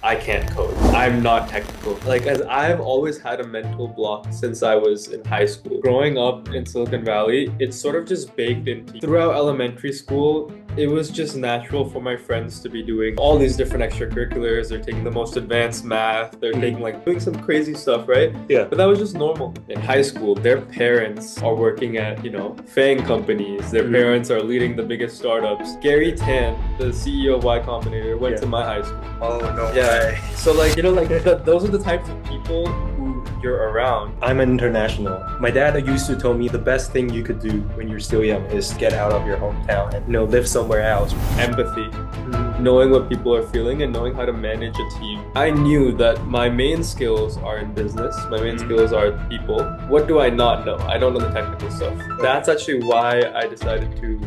I can't code. I'm not technical. Like, as I've always had a mental block since I was in high school. Growing up in Silicon Valley, it's sort of just baked into throughout elementary school. It was just natural for my friends to be doing all these different extracurriculars. They're taking the most advanced math. They're taking doing some crazy stuff, right? Yeah. But that was just normal. In high school, their parents are working at, FANG companies. Their parents are leading the biggest startups. Gary Tan, the CEO of Y-Combinator, went to my high school. Oh, no Yeah. way. So those are the types of people who you're around. I'm an international. My dad used to tell me the best thing you could do when you're still young is get out of your hometown and live somewhere else. Empathy, knowing what people are feeling and knowing how to manage a team. I knew that my main skills are in business. My main skills are people. What do I not know? I don't know the technical stuff. That's actually why I decided to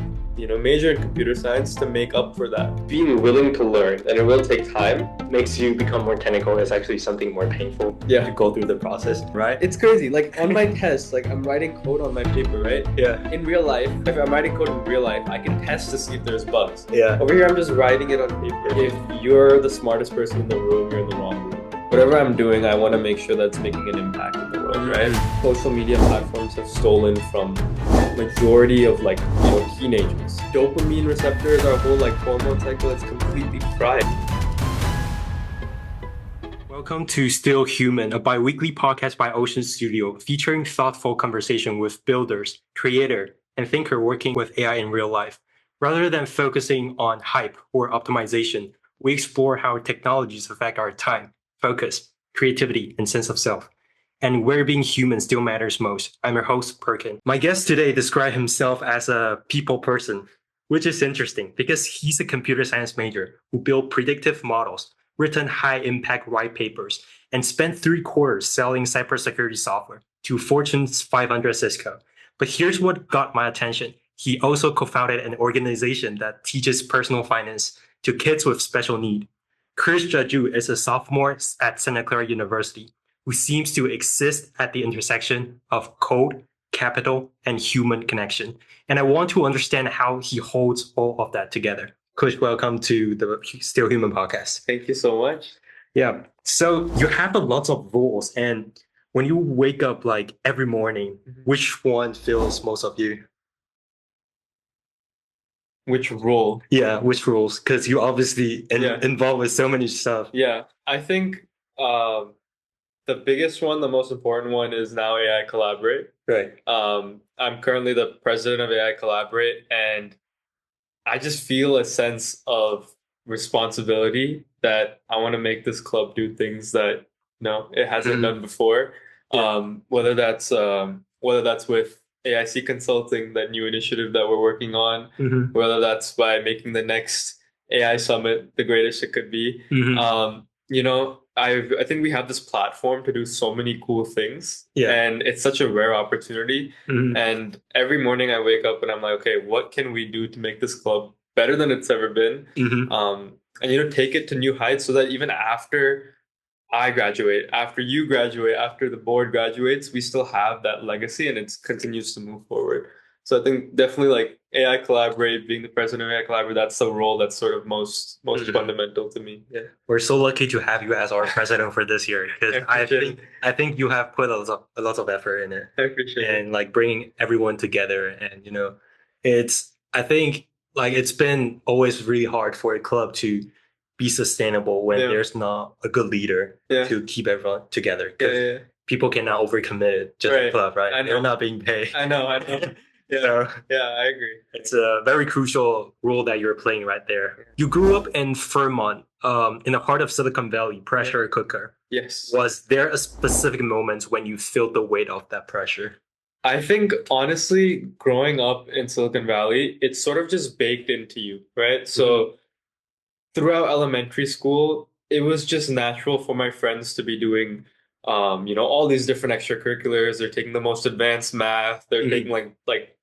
major in computer science to make up for that. Being willing to learn, and it will take time, makes you become more technical. It's actually something more painful to go through the process, right? It's crazy. Like on my test, I'm writing code on my paper, right? Yeah. In real life, if I'm writing code in real life, I can test to see if there's bugs. Yeah. Over here, I'm just writing it on paper. If you're the smartest person in the room, you're in the wrong room. Whatever I'm doing, I want to make sure that's making an impact in the world, right? Social media platforms have stolen from majority of teenagers. Dopamine receptors, our whole hormone cycle is completely fried. Welcome to Still Human, a bi-weekly podcast by Ocean Studio, featuring thoughtful conversation with builders, creator, and thinker working with AI in real life. Rather than focusing on hype or optimization, we explore how technologies affect our time, focus, creativity, and sense of self, and where being human still matters most. I'm your host, Perkin. My guest today described himself as a people person, which is interesting because he's a computer science major who built predictive models, written high-impact white papers, and spent 3 quarters selling cybersecurity software to Fortune's 500 Cisco. But here's what got my attention. He also co-founded an organization that teaches personal finance to kids with special need. Krish Jajoo is a sophomore at Santa Clara University who seems to exist at the intersection of code, capital, and human connection. And I want to understand how he holds all of that together. Krish, welcome to the Still Human podcast. Thank you so much. Yeah. So you have a lot of roles, and when you wake up every morning, which one fills most of you? Which role? Yeah, which roles? Because you obviously involved with so many stuff. Yeah, I think the biggest one, the most important one is now AI Collaborate. Right. I'm currently the president of AI Collaborate, and I just feel a sense of responsibility that I want to make this club do things that it hasn't done before. Yeah. Whether that's with AIC Consulting, that new initiative that we're working on, whether that's by making the next AI Summit the greatest it could be. I think we have this platform to do so many cool things, and it's such a rare opportunity. And every morning I wake up and I'm like, okay, what can we do to make this club better than it's ever been? And take it to new heights so that even after I graduate, after you graduate, after the board graduates, we still have that legacy and it continues to move forward. So I think definitely AI Collaborate, being the president of AI Collaborate, that's the role that's sort of most fundamental to me. Yeah. We're so lucky to have you as our president for this year because I think you have put a lot of effort in it. I appreciate it. And bringing everyone together, and I think it's been always really hard for a club to be sustainable when there's not a good leader to keep everyone together. Because people cannot overcommit just the club, right? They're not being paid. I know. So, I agree. It's a very crucial role that you're playing right there. You grew up in Fremont, in the heart of Silicon Valley, pressure cooker. Yes. Was there a specific moment when you felt the weight of that pressure? I think, honestly, growing up in Silicon Valley, it's sort of just baked into you, right? So throughout elementary school, it was just natural for my friends to be doing all these different extracurriculars. They're taking the most advanced math. They're taking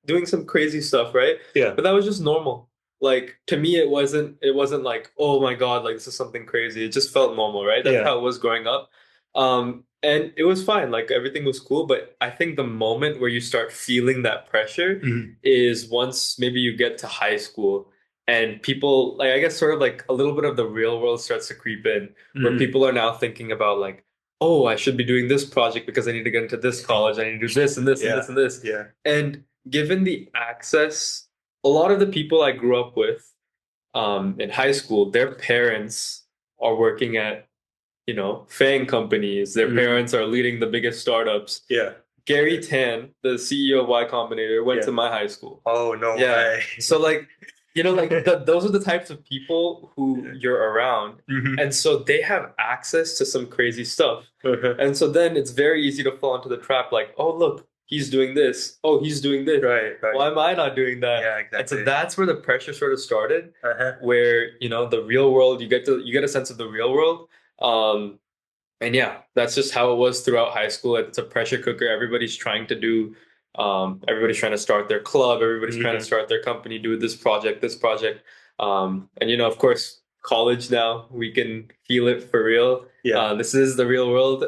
doing some crazy stuff, right? Yeah. But that was just normal. To me, it wasn't like, oh my God, this is something crazy. It just felt normal, right? That's how it was growing up. And it was fine. Everything was cool. But I think the moment where you start feeling that pressure is once maybe you get to high school and people like, I guess sort of like a little bit of the real world starts to creep in, where people are now thinking about like, oh, I should be doing this project because I need to get into this college. I need to do this and this and this and this. Yeah. And given the access, a lot of the people I grew up with in high school, their parents are working at, FANG companies. Their parents are leading the biggest startups. Yeah. Gary Tan, the CEO of Y-Combinator, went to my high school. Oh, no way. So like, those are the types of people who you're around. And so they have access to some crazy stuff. And so then it's very easy to fall into the trap like, oh, look, he's doing this. Oh, he's doing this. Right. Why am I not doing that? Yeah, exactly. And so that's where the pressure sort of started, where, the real world, you get a sense of the real world. And yeah, that's just how it was throughout high school. It's a pressure cooker. Everybody's trying to start their club. Everybody's trying to start their company, do this project. And of course, college now, we can feel it for real. Yeah. This is the real world.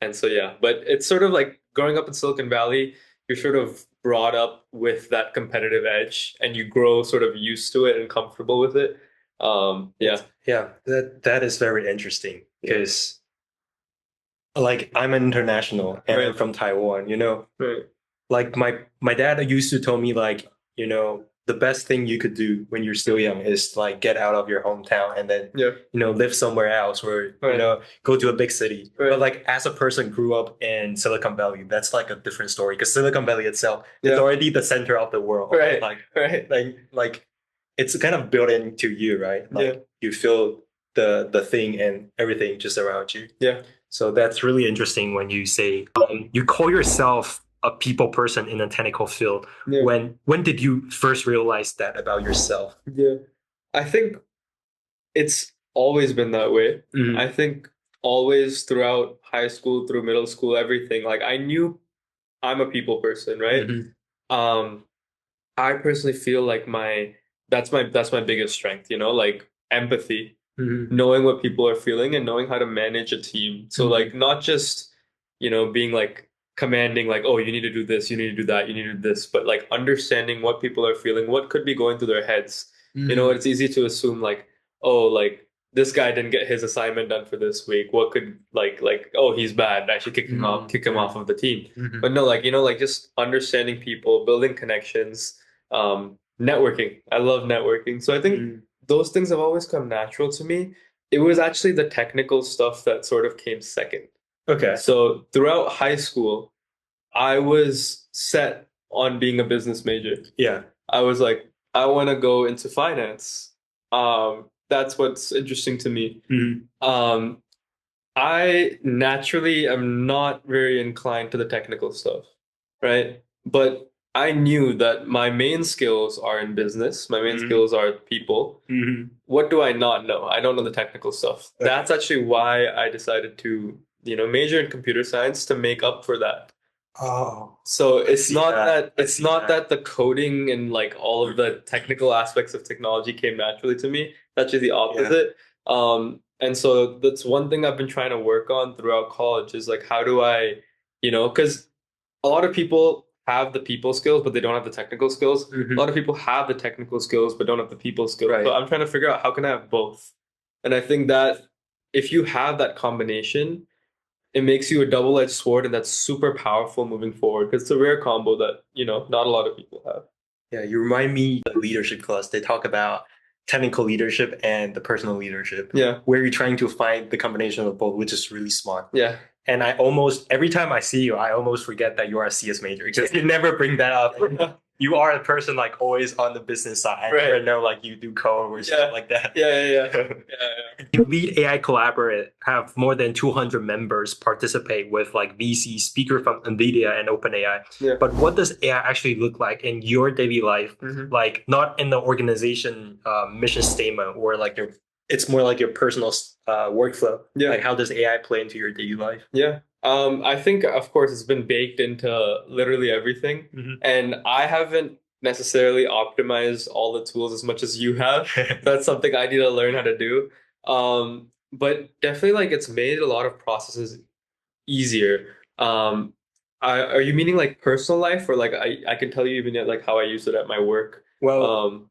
And so, yeah, but it's sort of like growing up in Silicon Valley, you're sort of brought up with that competitive edge and you grow sort of used to it and comfortable with it. Yeah, that is very interesting because like I'm an international and I'm from Taiwan, Right. Like my dad used to tell me like, the best thing you could do when you're still young is like get out of your hometown and then live somewhere else or go to a big city. But like as a person grew up in Silicon Valley, that's like a different story because Silicon Valley itself is already the center of the world. Like it's kind of built into you, right? Like you feel the thing and everything just around you. Yeah. So that's really interesting when you say you call yourself a people person in a technical field. Yeah. When did you first realize that about yourself? Yeah. I think it's always been that way. I think always throughout high school, through middle school, everything. Like I knew I'm a people person, right? I personally feel like that's my biggest strength, like empathy, knowing what people are feeling and knowing how to manage a team. So like not just, being like commanding like, oh, you need to do this, you need to do that, you need to do this, but like understanding what people are feeling, what could be going through their heads. It's easy to assume like, oh, like this guy didn't get his assignment done for this week. What could like oh, he's bad. I should kick him off of the team. But no, like like just understanding people, building connections, networking. I love networking. So I think those things have always come natural to me. It was actually the technical stuff that sort of came second. Okay. So throughout high school, I was set on being a business major. Yeah. I was like, I want to go into finance. That's what's interesting to me. I naturally am not very inclined to the technical stuff, right? But I knew that my main skills are in business. My main skills are people. What do I not know? I don't know the technical stuff. Okay. That's actually why I decided to, major in computer science to make up for that. Oh. So it's not that the coding and like all of the technical aspects of technology came naturally to me. It's actually the opposite. Yeah. And so that's one thing I've been trying to work on throughout college is like, how do I, because a lot of people have the people skills, but they don't have the technical skills. A lot of people have the technical skills, but don't have the people skills. Right. So I'm trying to figure out how can I have both? And I think that if you have that combination, it makes you a double-edged sword, and that's super powerful moving forward because it's a rare combo that, not a lot of people have. Yeah, you remind me of the leadership class. They talk about technical leadership and the personal leadership. Yeah. Where you're trying to find the combination of both, which is really smart. Yeah. And every time I see you, I almost forget that you are a CS major because you never bring that up. You are a person like always on the business side. Right. I never know like you do code or stuff like that. Yeah. You lead AI Collaborate, have more than 200 members participate with like VC speaker from NVIDIA and OpenAI. Yeah. But what does AI actually look like in your daily life? Like not in the organization mission statement or like it's more like your personal workflow. Yeah. Like how does AI play into your daily life? Yeah. I think, of course, it's been baked into literally everything. And I haven't necessarily optimized all the tools as much as you have. That's something I need to learn how to do. But definitely, like, it's made a lot of processes easier. Are you meaning like personal life or like I can tell you even like how I use it at my work? Well,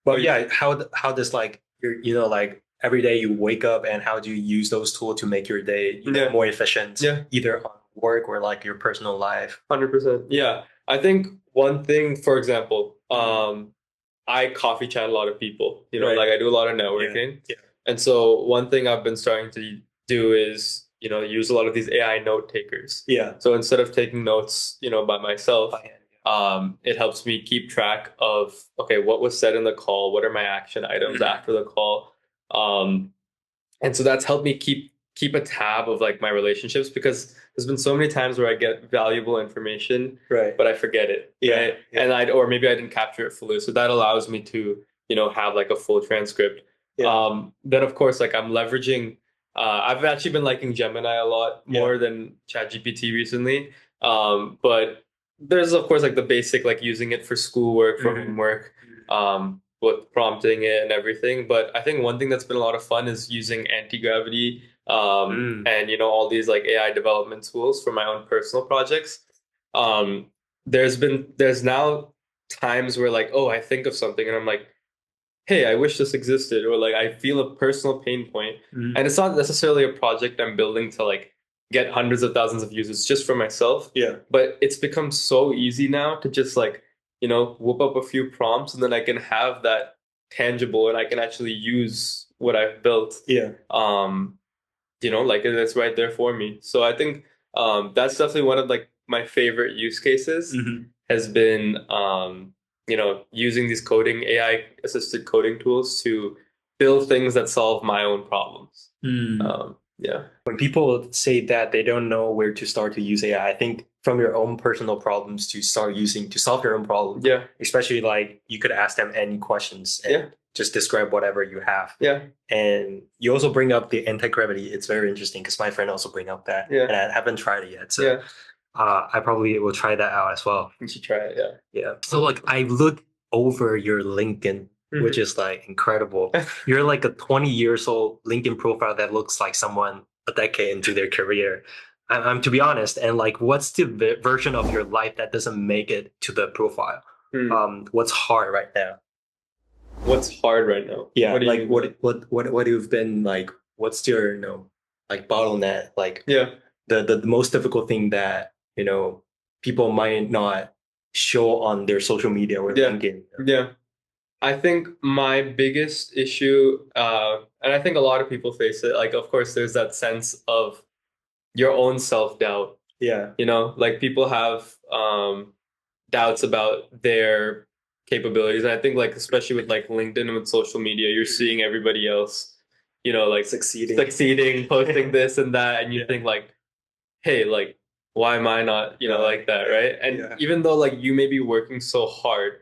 But yeah, how does like your like every day you wake up and how do you use those tools to make your day more efficient, either on work or like your personal life? 100%. Yeah. I think one thing, for example, I coffee chat a lot of people, like I do a lot of networking. Yeah. And so one thing I've been starting to do is, use a lot of these AI note takers. Yeah. So instead of taking notes, by myself, it helps me keep track of, okay, what was said in the call? What are my action items after the call? And so that's helped me keep a tab of like my relationships, because there's been so many times where I get valuable information, but I forget it. Right? And or maybe I didn't capture it fully. So that allows me to, have like a full transcript. Then of course, like I'm leveraging, I've actually been liking Gemini a lot more than ChatGPT recently. But there's of course like the basic, like using it for schoolwork, for homework, with prompting it and everything. But I think one thing that's been a lot of fun is using anti-gravity, and all these like AI development tools for my own personal projects. There's now times where like, oh, I think of something and I'm like, hey, I wish this existed, or like I feel a personal pain point. And it's not necessarily a project I'm building to like get hundreds of thousands of users just for myself. But it's become so easy now to just like, whoop up a few prompts and then I can have that tangible and I can actually use what I've built. Like it's right there for me. So I think that's definitely one of like my favorite use cases has been using these coding AI assisted coding tools to build things that solve my own problems. Yeah. When people say that they don't know where to start to use AI, I think from your own personal problems to start using to solve your own problem. Yeah. Especially like you could ask them any questions and just describe whatever you have. Yeah. And you also bring up the anti-gravity. It's very interesting because my friend also bring up that. And I haven't tried it yet. So I probably will try that out as well. You should try it, Yeah. So like I look over your LinkedIn, which is like incredible. You're like a 20 years old LinkedIn profile that looks like someone a decade into their career. I'm to be honest, and like, what's the version of your life that doesn't make it to the profile? What's hard right now? What's hard right now? Yeah, like what you've been like? What's your like bottleneck? Like the most difficult thing that people might not show on their social media or LinkedIn. Yeah. I think my biggest issue, and I think a lot of people face it, like, of course, there's that sense of your own self-doubt. Like people have doubts about their capabilities. And I think like, especially with like LinkedIn and with social media, you're seeing everybody else, like succeeding, posting this and that. And you think like, hey, like, why am I not, like that, right? And even though like you may be working so hard,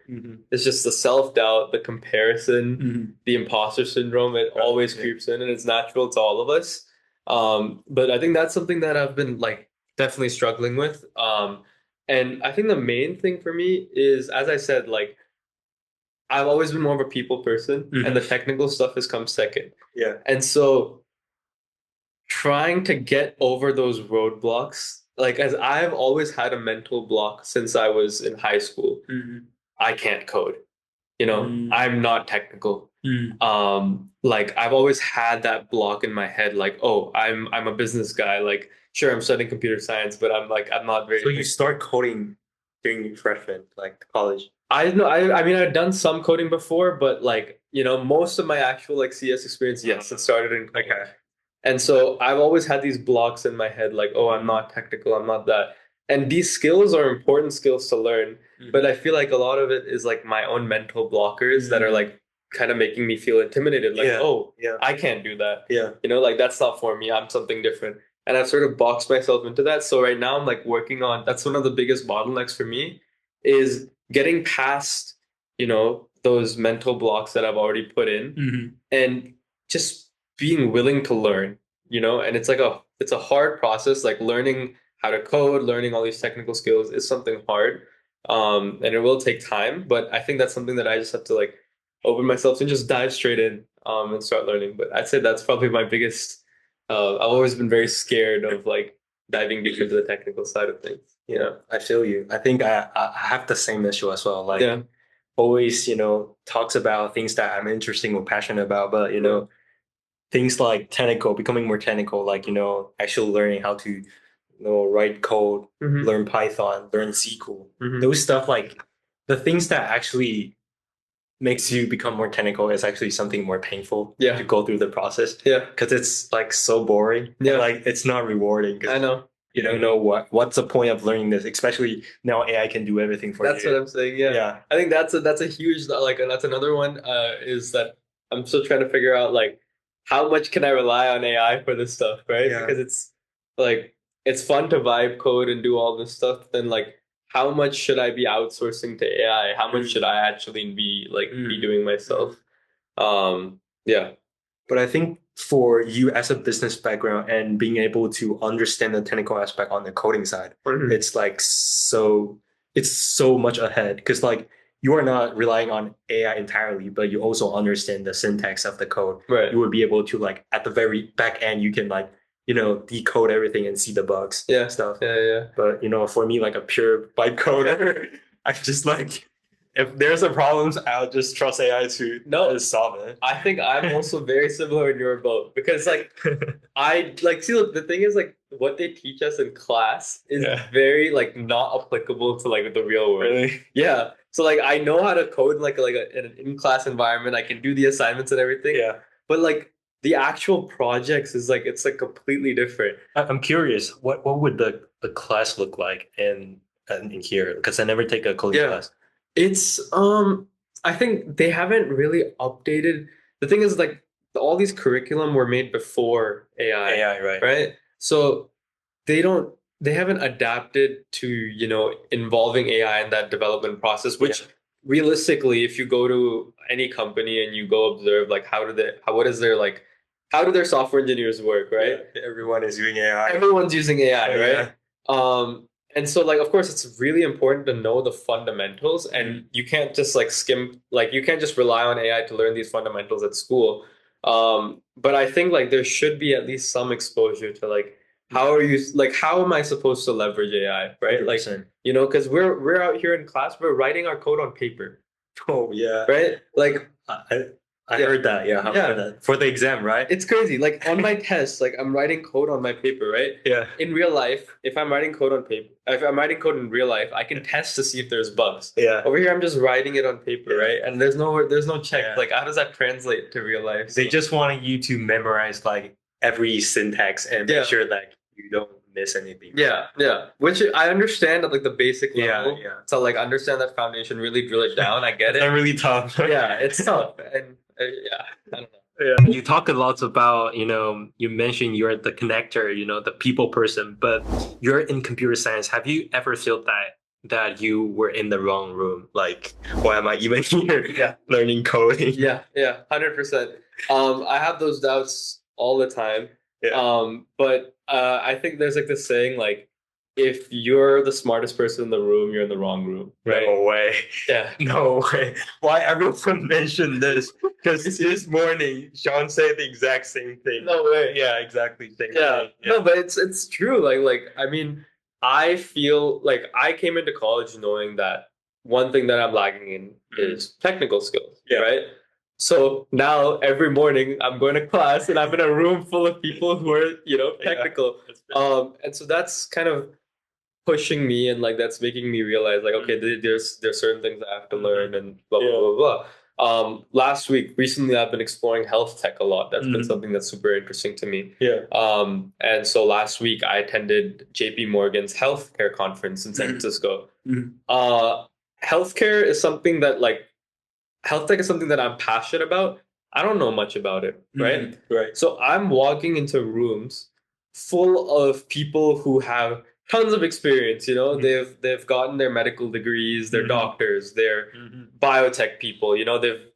it's just the self-doubt, the comparison, the imposter syndrome, it always creeps in and it's natural to all of us. But I think that's something that I've been like definitely struggling with. And I think the main thing for me is, as I said, like I've always been more of a people person and the technical stuff has come second. And so trying to get over those roadblocks, like as I've always had a mental block since I was in high school. I can't code. I'm not technical. Like I've always had that block in my head, like, oh, I'm a business guy. Like, sure, I'm studying computer science, but I'm not very. So you start coding during freshman, like college. I know. I mean, I've done some coding before, but like, most of my actual like CS experience, yes, it started in college. And so I've always had these blocks in my head, like, oh, I'm not technical, I'm not that. And these skills are important skills to learn, but I feel like a lot of it is like my own mental blockers that are like kind of making me feel intimidated. Like, oh, I can't do that. Like that's not for me. I'm something different. And I've sort of boxed myself into that. So right now I'm like working on, that's one of the biggest bottlenecks for me is getting past, those mental blocks that I've already put in and just being willing to learn, and it's like it's a hard process, like learning how to code, learning all these technical skills is something hard. And it will take time, but I think that's something that I just have to like open myself to and just dive straight in, and start learning. But I'd say that's probably my biggest, I've always been very scared of like diving deep into the technical side of things. I feel you. I think I have the same issue as well. Like always, talks about things that I'm interested or passionate about, but things like technical, becoming more technical, like, actually learning how to, write code, learn Python, learn SQL, those stuff, like the things that actually makes you become more technical is actually something more painful to go through the process. Yeah. Because it's like so boring. Yeah. Like it's not rewarding. I know. You don't know what's the point of learning this, especially now AI can do everything for you. That's what I'm saying. Yeah. Yeah. I think that's a huge, like, and that's another one, is that I'm still trying to figure out, like, how much can I rely on AI for this stuff, right? Yeah. Because it's like, it's fun to vibe code and do all this stuff. Then, like, how much should I be outsourcing to AI? How much should I actually be be doing myself? Yeah. But I think for you as a business background and being able to understand the technical aspect on the coding side, it's like it's so much ahead because like you are not relying on AI entirely, but you also understand the syntax of the code. Right. You would be able to like at the very back end, you can like, decode everything and see the bugs stuff. Yeah. But for me, like a pure byte coder, I just like if there's a problem, I'll just trust AI to solve it. I think I'm also very similar in your boat because like I like see look, the thing is like what they teach us in class is very like not applicable to like the real world. Really? Yeah. So like I know how to code in in an in-class environment. I can do the assignments and everything. Yeah. But like the actual projects is like it's like completely different. I'm curious, what would the class look like in here? Because I never take a coding class. It's I think they haven't really updated. The thing is like all these curriculum were made before AI. Right. Right? So they haven't adapted to, involving AI in that development process, which realistically, if you go to any company and you go observe like how do their software engineers work, right? Yeah, everyone is using AI. Everyone's using AI, right? And so like of course it's really important to know the fundamentals and you can't just like you can't just rely on AI to learn these fundamentals at school. But I think like there should be at least some exposure to like how am I supposed to leverage AI, right? 100%. Like, because we're out here in class, we're writing our code on paper. Oh yeah. Right? Like I heard that. Yeah. I've heard that. For the exam, right? It's crazy. Like on my test, like I'm writing code on my paper, right? Yeah. In real life, if I'm writing code on paper, if I'm writing code in real life, I can test to see if there's bugs. Yeah. Over here, I'm just writing it on paper, right? And there's no check. Yeah. Like, how does that translate to real life? They just want you to memorize like every syntax and make sure that you don't miss anything. Yeah. Which I understand at like the basic level. Yeah. So like understand that foundation, really drill it down. I get it. It's really tough. Yeah, it's tough. And I don't know. Yeah. You talk a lot about, you mentioned you're the connector, the people person, but you're in computer science. Have you ever felt that you were in the wrong room? Like, why am I even here learning coding? Yeah, 100%. I have those doubts all the time. Yeah. But I think there's like this saying, like, if you're the smartest person in the room, you're in the wrong room. Right? No way. Yeah. No way. Why everyone mentioned this? Because this morning, Sean said the exact same thing. No way. Yeah, exactly. Same thing. Yeah. No, but it's true. Like I mean, I feel like I came into college knowing that one thing that I'm lacking in is technical skills. Yeah. Right. So now every morning I'm going to class and I'm in a room full of people who are, technical. And so that's kind of pushing me and like that's making me realize like, okay, there's certain things I have to learn and blah, blah, blah, blah. Recently I've been exploring health tech a lot. That's been something that's super interesting to me. Yeah. And so last week I attended JP Morgan's healthcare conference in San Francisco. Healthcare is something that like, health tech is something that I'm passionate about. I don't know much about it, right? Right. So I'm walking into rooms full of people who have tons of experience. They've gotten their medical degrees, they're doctors, they're biotech people.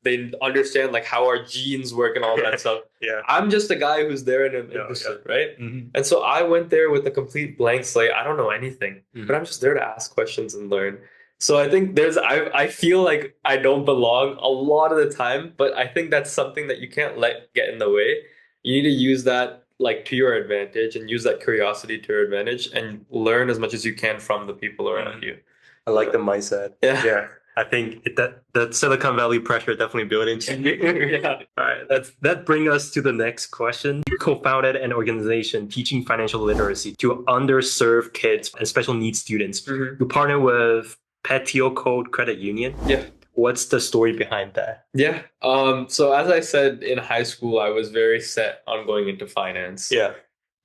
They understand like how our genes work and all that stuff. Yeah. I'm just a guy who's there and interested, right? And so I went there with a complete blank slate. I don't know anything, but I'm just there to ask questions and learn. So I think I feel like I don't belong a lot of the time, but I think that's something that you can't let get in the way. You need to use that like to your advantage and use that curiosity to your advantage and learn as much as you can from the people around you. I like the mindset. Yeah. I think that Silicon Valley pressure definitely built into you. Yeah. All right. That brings us to the next question. You co-founded an organization teaching financial literacy to underserved kids and special needs students. Mm-hmm. You partner with Petio Code Credit Union. Yeah. What's the story behind that? Yeah. So as I said, in high school, I was very set on going into finance. Yeah.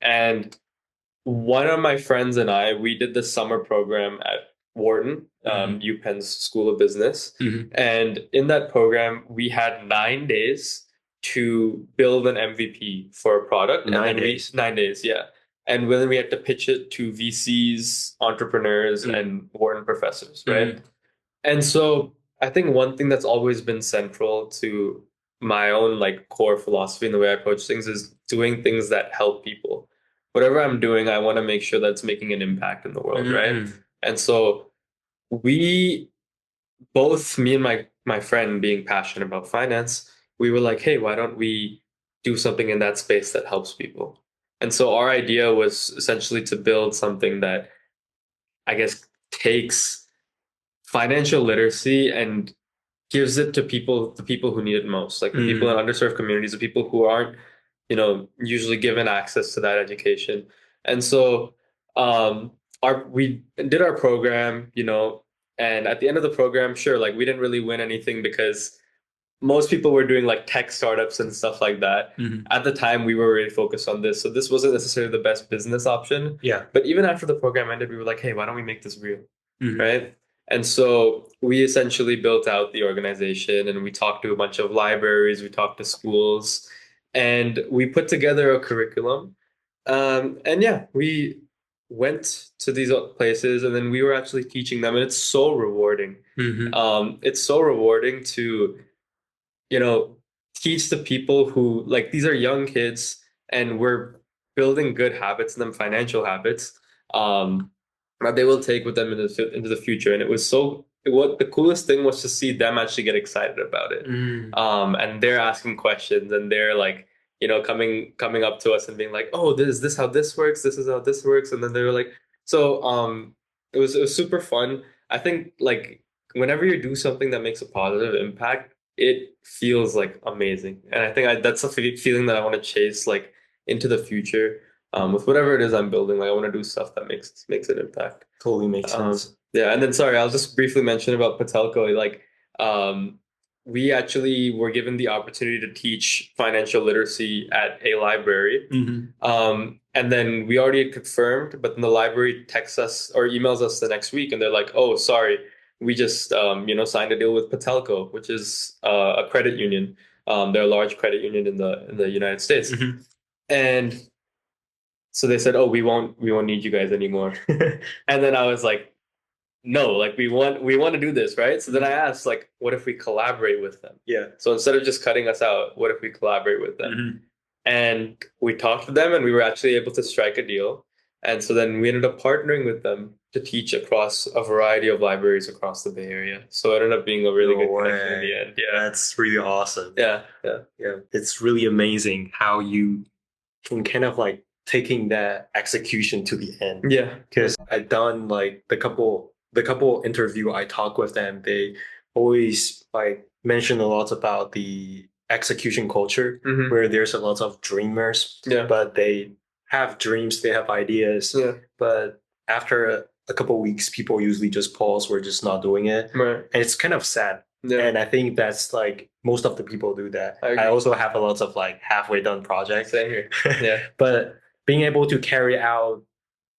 And one of my friends and we did the summer program at Wharton, UPenn's School of Business. Mm-hmm. And in that program, we had 9 days to build an MVP for a product. 9 days. 9 days, yeah. And then we had to pitch it to VCs, entrepreneurs, and Wharton professors, right? And so I think one thing that's always been central to my own like core philosophy and the way I approach things is doing things that help people. Whatever I'm doing, I want to make sure that's making an impact in the world, right? And so we both, me and my friend, being passionate about finance, we were like, hey, why don't we do something in that space that helps people? And so our idea was essentially to build something that I guess takes financial literacy and gives it to people, the people who need it most, like the people in underserved communities, the people who aren't, usually given access to that education. And so we did our program, and at the end of the program, sure, like we didn't really win anything because most people were doing like tech startups and stuff like that. At the time, we were really focused on this. So this wasn't necessarily the best business option. Yeah. But even after the program ended, we were like, hey, why don't we make this real? Right? And so we essentially built out the organization and we talked to a bunch of libraries, we talked to schools, and we put together a curriculum. And yeah, we went to these places and then we were actually teaching them. And it's so rewarding. It's so rewarding to, teach the people who, like, these are young kids and we're building good habits in them, financial habits. That they will take with them into the future. And it was what the coolest thing was to see them actually get excited about it. And they're asking questions and they're like, coming up to us and being like, oh, is this how this works? This is how this works. And then they were like, so it was super fun. I think like whenever you do something that makes a positive impact, it feels like amazing. And I think that's a feeling that I want to chase like into the future. With whatever it is I'm building, like I want to do stuff that makes an impact. Totally makes sense. Yeah, and then sorry, I'll just briefly mention about Patelco. Like, we actually were given the opportunity to teach financial literacy at a library. And then we already had confirmed, but then the library texts us or emails us the next week, and they're like, "Oh, sorry, we just signed a deal with Patelco, which is a credit union. They're a large credit union in the United States." And so they said, "Oh, we won't need you guys anymore." And then I was like, "No, like we want to do this, right?" So then I asked, like, "What if we collaborate with them?" Yeah. So instead of just cutting us out, what if we collaborate with them? And we talked to them, and we were actually able to strike a deal. And so then we ended up partnering with them to teach across a variety of libraries across the Bay Area. So it ended up being a really good connection in the end. Yeah, that's really awesome. Yeah. It's really amazing how you can kind of like taking that execution to the end. Yeah, because I've done like the couple interview I talk with them, they always like mention a lot about the execution culture where there's a lot of dreamers, but they have dreams, they have ideas, but after a couple of weeks, people usually just pause, we're just not doing it, and it's kind of sad. And I think that's like most of the people do that. I also have a lot of like halfway done projects. Same here. Yeah. But being able to carry out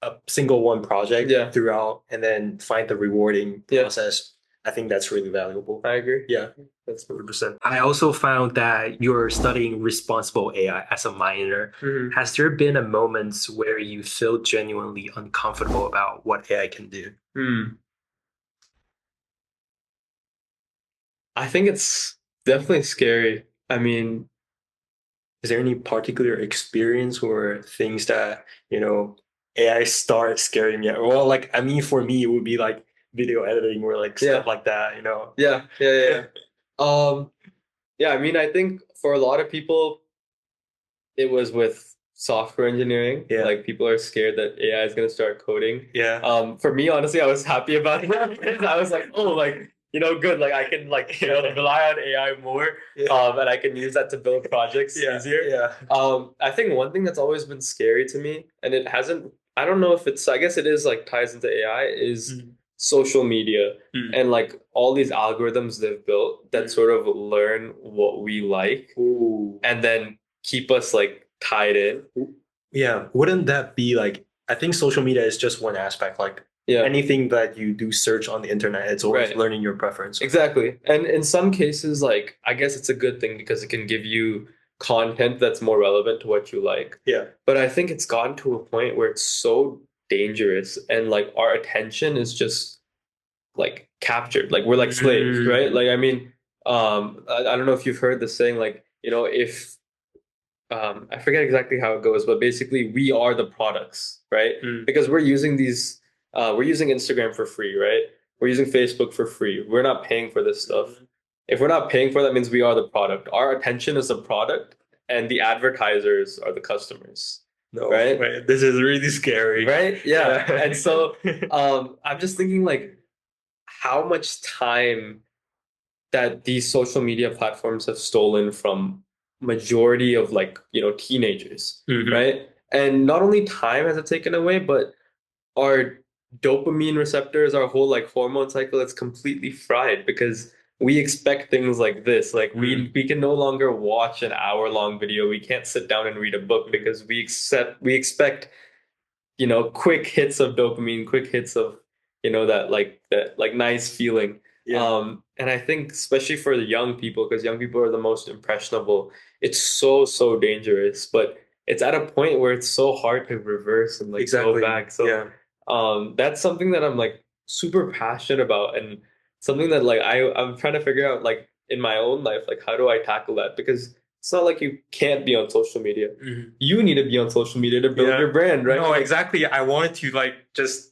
a single one project throughout and then find the rewarding process, I think that's really valuable. I agree. Yeah, that's 100%. I also found that you're studying responsible AI as a minor. Has there been a moments where you feel genuinely uncomfortable about what AI can do? I think it's definitely scary. I mean, is there any particular experience or things that, AI starts scaring you? Well, like, I mean, for me, it would be like video editing or like stuff like that, Yeah. I mean, I think for a lot of people, it was with software engineering. Yeah. Like people are scared that AI is going to start coding. Yeah. For me, honestly, I was happy about it. I was like, oh, like good. Like I can rely on AI more, and I can use that to build projects easier. Yeah. I think one thing that's always been scary to me, and it hasn't. I don't know if it's. I guess it is like ties into AI is social media and like all these algorithms they've built that sort of learn what we like and then keep us like tied in. Yeah. Wouldn't that be like, I think social media is just one aspect. Like anything that you do search on the internet, it's always learning your preference. Exactly. And in some cases, like, I guess it's a good thing because it can give you content that's more relevant to what you like. Yeah. But I think it's gotten to a point where it's so dangerous and like our attention is just like captured. Like we're like slaves, right? Like, I mean, I don't know if you've heard the saying, like, if I forget exactly how it goes, but basically we are the products, right? Because we're using Instagram for free, right? We're using Facebook for free. We're not paying for this stuff. If we're not paying for that, means we are the product. Our attention is the product, and the advertisers are the customers. No, right? Wait, this is really scary. Right? Yeah. And so I'm just thinking like how much time that these social media platforms have stolen from majority of like teenagers, right? And not only time has it taken away, but our dopamine receptors, our whole like hormone cycle, it's completely fried because we expect things like this. Like we can no longer watch an hour-long video. We can't sit down and read a book because we expect quick hits of dopamine, quick hits of that nice feeling. And I think especially for the young people, because young people are the most impressionable, it's so dangerous. But it's at a point where it's so hard to reverse and like go back. So that's something that I'm like super passionate about and something that like I'm trying to figure out like in my own life, like how do I tackle that? Because it's not like you can't be on social media. You need to be on social media to build your brand, right? No, exactly. I wanted to like just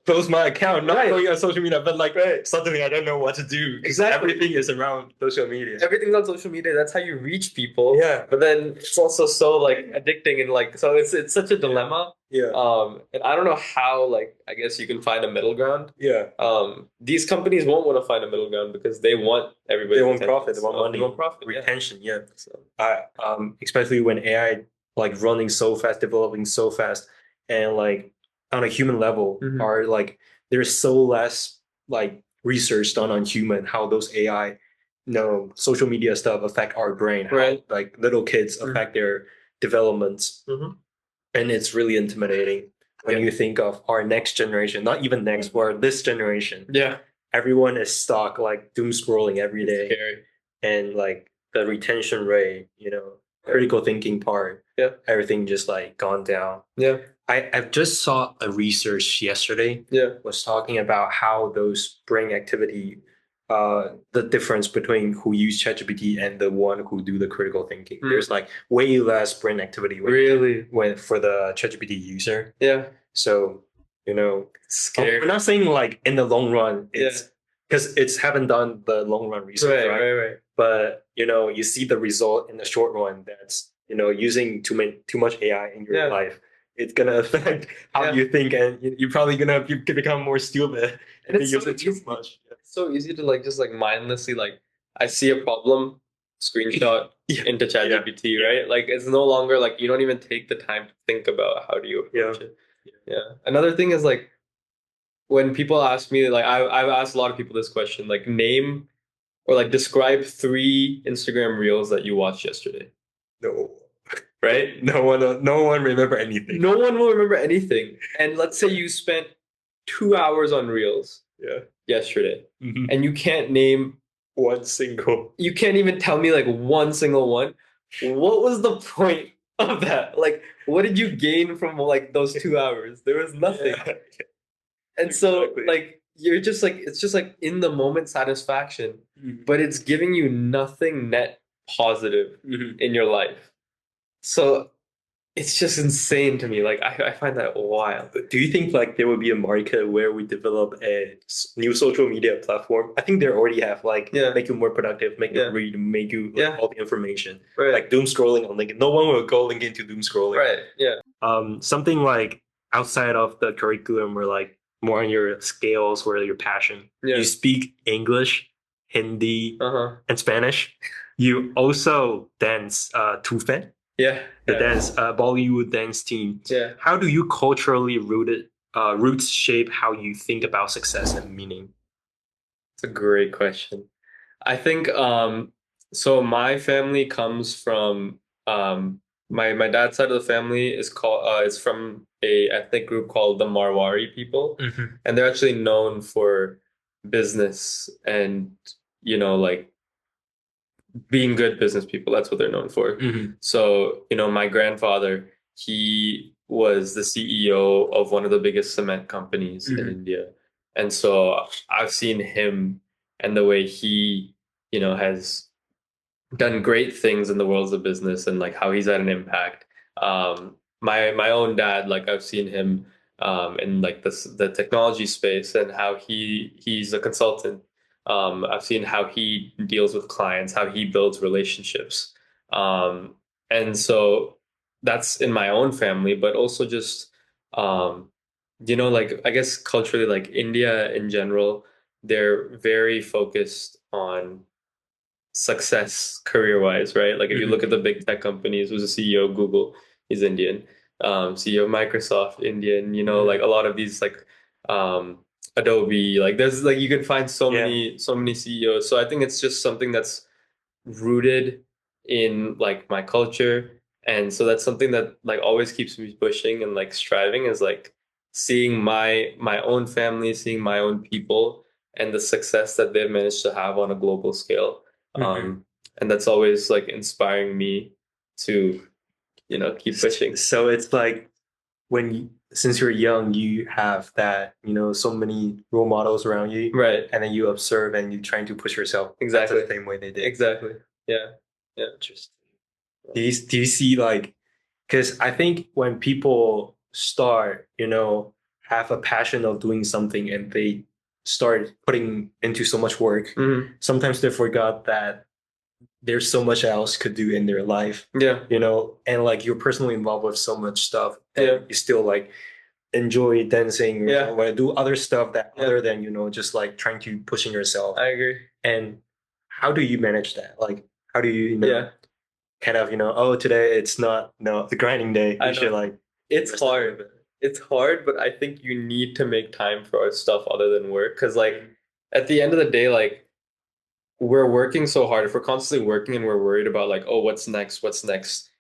close my account, not going on social media, but like suddenly I don't know what to do. Exactly. Everything is around social media. Everything's on social media. That's how you reach people. Yeah. But then it's also so like addicting and like so it's such a dilemma. Yeah. And I don't know how like I guess you can find a middle ground. Yeah. These companies won't want to find a middle ground because they want everybody. They want profit. They want money. They want profit. Retention. Yeah. So especially when AI like running so fast, developing so fast, and like on a human level are like there's so less like research done on human how those AI social media stuff affect our brain, how like little kids affect their developments. And it's really intimidating when you think of our next generation, not even next, but this generation. Yeah. Everyone is stuck like doom scrolling every day. Scary. And like the retention rate, critical thinking part, everything just like gone down. Yeah. I just saw a research yesterday. Was talking about how those brain activity, the difference between who use ChatGPT and the one who do the critical thinking. There's like way less brain activity when for the ChatGPT user. Yeah. So scary. We're not saying like in the long run, it's because it's haven't done the long run research, right. But you see the result in the short run. That's using too much AI in your life. It's gonna affect how you think, and you're probably gonna become more stupid if you use it too much. It's so easy to like just like mindlessly like I see a problem, screenshot into ChatGPT, right? Like it's no longer like you don't even take the time to think about how do you approach it. Another thing is like when people ask me, like I've asked a lot of people this question, like name or like describe 3 Instagram reels that you watched yesterday. No. Right? No one remember anything. No one will remember anything. And let's say you spent 2 hours on reels yesterday and you can't name one single. You can't even tell me like one single one. What was the point of that? Like what did you gain from like those 2 hours? There was nothing. And so like you're just like it's just like in the moment satisfaction, but it's giving you nothing net positive in your life. So it's just insane to me. Like I find that wild. Do you think like there would be a market where we develop a new social media platform? I think they already have like make you more productive, make you read, make you all the information. Like doom scrolling on LinkedIn. No one will go link into doom scrolling. Right. Yeah. Something like outside of the curriculum where like more on your skills or your passion. Yeah. You speak English, Hindi, Uh-huh. and Spanish. You also dance Tufen, Yeah. the Yeah. dance Bollywood dance team. Yeah. How do you culturally roots shape how you think about success and meaning? It's a great question. I think so my family comes from my dad's side of the family is from a ethnic group called the Marwari people, and they're actually known for business and like being good business people. That's what they're known for. So, my grandfather, he was the CEO of one of the biggest cement companies in India. And so I've seen him and the way he, has done great things in the worlds of business and like how he's had an impact. My own dad, like I've seen him in like the technology space and how he's a consultant. I've seen how he deals with clients, how he builds relationships. Um, and so that's in my own family, but also just like I guess culturally, like India in general, they're very focused on success career-wise, right? Like if you look at the big tech companies, who's the CEO of Google, he's Indian. CEO of Microsoft, Indian, like a lot of these like Adobe, like there's like you can find so many CEOs. So I think it's just something that's rooted in like my culture. And so that's something that like always keeps me pushing and like striving is like seeing my own family, seeing my own people and the success that they've managed to have on a global scale. And that's always like inspiring me to, keep pushing. So it's like since you're young, you have that, so many role models around you. Right. And then you observe and you're trying to push yourself. Exactly. The same way they did. Exactly. Yeah. Yeah. Interesting. Do you see like, because I think when people start, have a passion of doing something and they start putting into so much work, sometimes they forgot that there's so much else could do in their life. Yeah. And like you're personally involved with so much stuff and you still like enjoy dancing or want to do other stuff that other than, just like trying to pushing yourself. I agree. And how do you manage that? Like, how do you, kind of, oh, today it's not, the grinding day. You should like, it's hard. It's hard, but I think you need to make time for stuff other than work. Because like at the end of the day, like we're working so hard. If we're constantly working and we're worried about like, oh, what's next? What's next?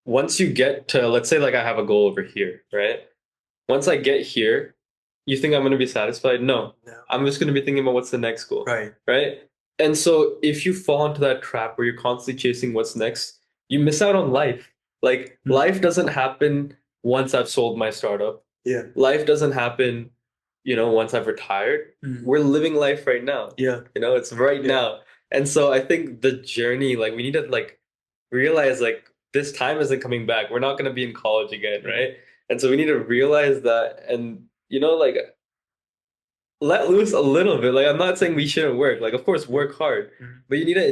Once you get to, let's say like I have a goal over here, right? Once I get here, you think I'm going to be satisfied? No. I'm just going to be thinking about what's the next goal. Right. Right. And so if you fall into that trap where you're constantly chasing what's next, you miss out on life. Like life doesn't happen once I've sold my startup. Yeah. Life doesn't happen, once I've retired. We're living life right now. Yeah. It's right now. And so I think the journey, like we need to like realize like this time isn't coming back. We're not going to be in college again, right? And so we need to realize that and, like let loose a little bit. Like I'm not saying we shouldn't work. Like of course work hard, but you need to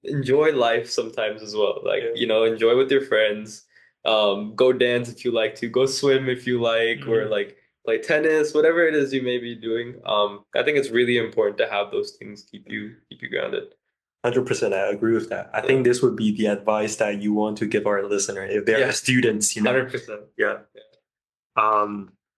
enjoy life sometimes as well. Like, enjoy with your friends. Go dance if you like to, go swim if you like, or like play tennis, whatever it is you may be doing. I think it's really important to have those things keep you grounded. 100%, I agree with that. I think this would be the advice that you want to give our listener if they're students, 100%. Yeah.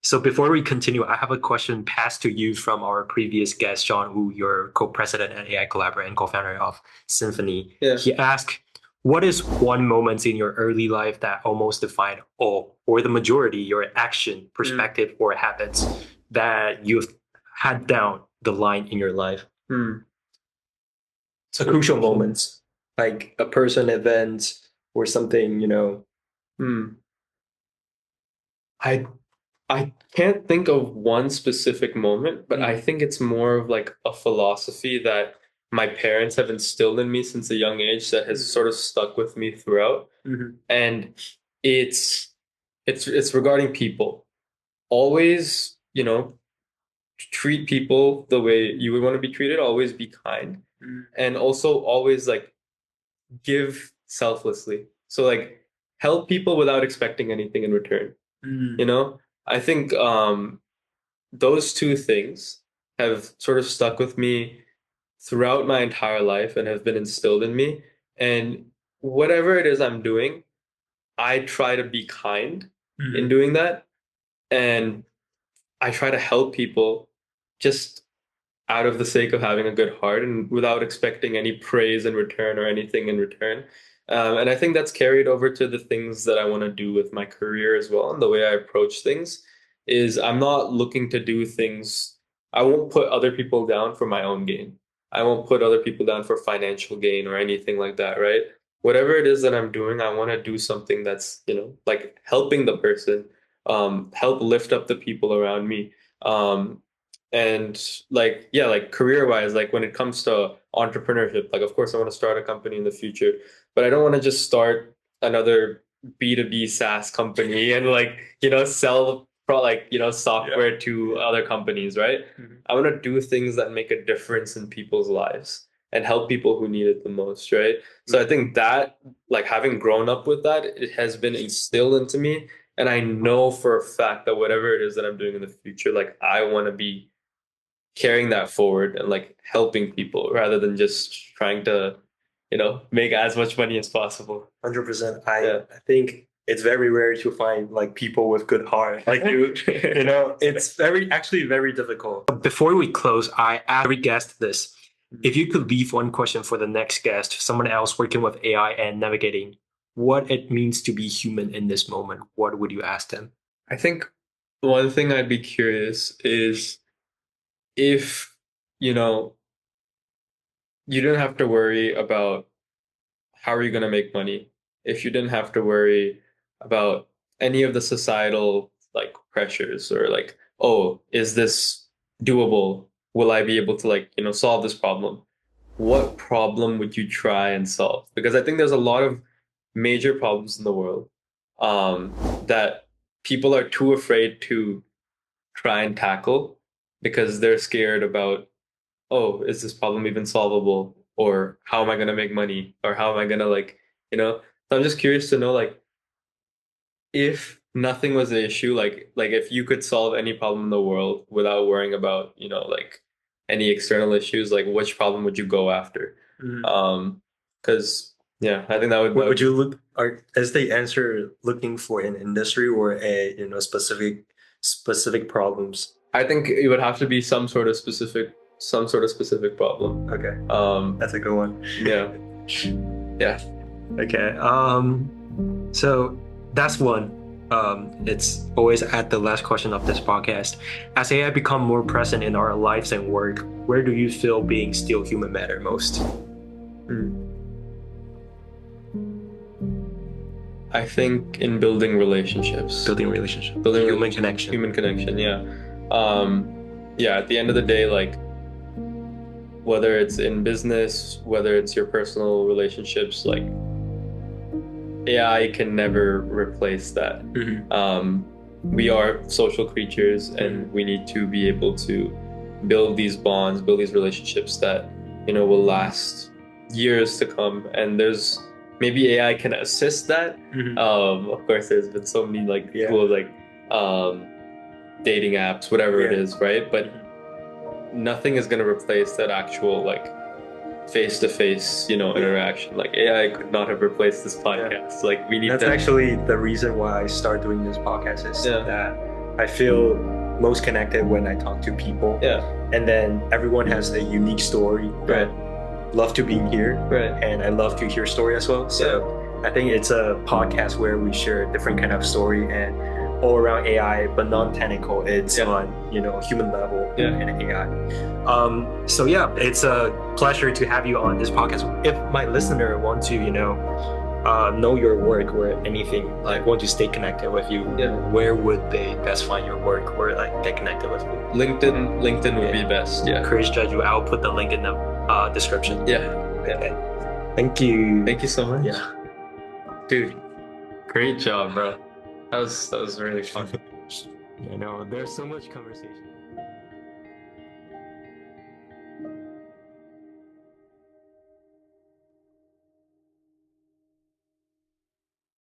So before we continue, I have a question passed to you from our previous guest, John Wu, your co-president at AI Collaborate and co-founder of Symphony. Yeah. He asked, what is one moment in your early life that almost defined all, or the majority, your action, perspective, or habits that you've had down the line in your life? So crucial moments, like a person, event, or something, I can't think of one specific moment, but I think it's more of like a philosophy that my parents have instilled in me since a young age that has sort of stuck with me throughout. And it's regarding people. Always, treat people the way you would want to be treated, always be kind. And also always like give selflessly. So like help people without expecting anything in return. I think those two things have sort of stuck with me throughout my entire life and have been instilled in me. And whatever it is I'm doing, I try to be kind in doing that. And I try to help people just out of the sake of having a good heart and without expecting any praise in return or anything in return. And I think that's carried over to the things that I want to do with my career as well. And the way I approach things is I'm not looking to do things, I won't put other people down for my own gain. I won't put other people down for financial gain or anything like that, right? Whatever it is that I'm doing, I want to do something that's, like helping the person, help lift up the people around me. And like, yeah, like career wise, like when it comes to entrepreneurship, like of course I want to start a company in the future, but I don't want to just start another B2B SaaS company and like, sell software to other companies, right? I want to do things that make a difference in people's lives and help people who need it the most, right? So I think that, like having grown up with that, it has been instilled into me. And I know for a fact that whatever it is that I'm doing in the future, like I want to be carrying that forward and like helping people rather than just trying to, make as much money as possible. 100%. I think it's very rare to find like people with good heart like you. It's actually very difficult. Before we close, I ask every guest this: if you could leave one question for the next guest, someone else working with AI and navigating what it means to be human in this moment, what would you ask them? I think one thing I'd be curious is if, you didn't have to worry about how are you going to make money, if you didn't have to worry about any of the societal like pressures or like, oh, is this doable? Will I be able to like, solve this problem? What problem would you try and solve? Because I think there's a lot of major problems in the world that people are too afraid to try and tackle because they're scared about, oh, is this problem even solvable? Or how am I going to make money? Or how am I going to like, So I'm just curious to know, like, if nothing was the issue, like if you could solve any problem in the world without worrying about, like any external issues, like which problem would you go after? Because yeah, I think that would you look as the answer looking for an industry or a specific problems? I think it would have to be some sort of specific problem. Okay. That's a good one. Yeah. Yeah. Okay. So that's one. It's always at the last question of this podcast. As AI become more present in our lives and work, where do you feel being still human matter most? I think in building relationships. Building human connection. Human connection, yeah. Yeah, at the end of the day, like whether it's in business, whether it's your personal relationships, like AI can never replace that. We are social creatures and we need to be able to build these bonds, build these relationships that, will last years to come. And there's maybe AI can assist that. Of course, there's been so many like cool like dating apps, whatever it is, right? But nothing is going to replace that actual like face-to-face, interaction. Like AI could not have replaced this podcast. Like we need. That's actually the reason why I start doing this podcast is that I feel most connected when I talk to people. Yeah. And then everyone has a unique story. Right. Love to be here. Right. And I love to hear story as well. So I think it's a podcast where we share a different kind of story and all around AI, but non-technical. It's on human level and AI. So yeah, it's a pleasure to have you on this podcast. If my listener want to know your work or anything, like want to stay connected with you, where would they best find your work or like get connected with you? LinkedIn would be best. Yeah. Krish Jajoo. I'll put the link in the description. Yeah. Okay. Thank you. Thank you so much. Yeah. Dude, great job, bro. That was really fun. I know, there's so much conversation.